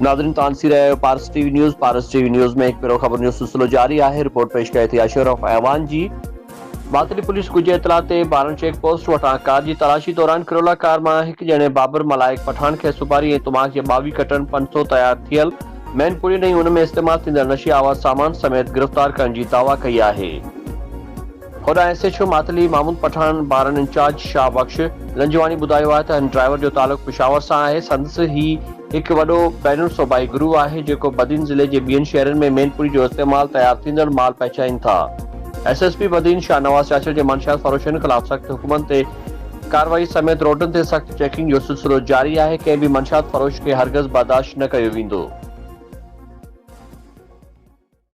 नाज़रीन तानसी रहे पारस TV news में एक पिरो ख़बर जो सिलसिलो जारी है। रिपोर्ट पेश कई थी अशरफ ऐवान जी। बातली पुलिस गुजे इतला ते 12 चेक पोस्ट वटां कार की तलाशी दौरान किरोला कार में एक जणे बाबर मलाइक पठान के सुपारी और तुमाक के 22 कटन 500 तैयार थियल मैनपुरी नहीं उनमें इस्तेमाल थींदड़ नशी आवाज सामान समेत गिरफ्तार करने की दावा कई है। खुदा SHO मातली मामूद पठान बारन इंचार्ज शाह बख्श लंजवानी बुधायो है त ड्राइवर जो ताल्लुक पिशावर से है। संदस ही एक वडो बैनुल सूबाई गुरु है जो बदीन जिले के बियन शहरन में मैनपुरी जो इस्तेमाल तैयार थींदड़ माल पहुंचाइन था। SSP बदीन शाह नवाज चाचर के मंशियात फरोशन खिलाफ सख्त हुकूमत से कार्रवाई समेत रोडन से सख्त चेकिंग जो सिलसिलो जारी है। कंहिं भी मंशियात फरोश के हरगज बर्दाश्त न कयो वेंदो।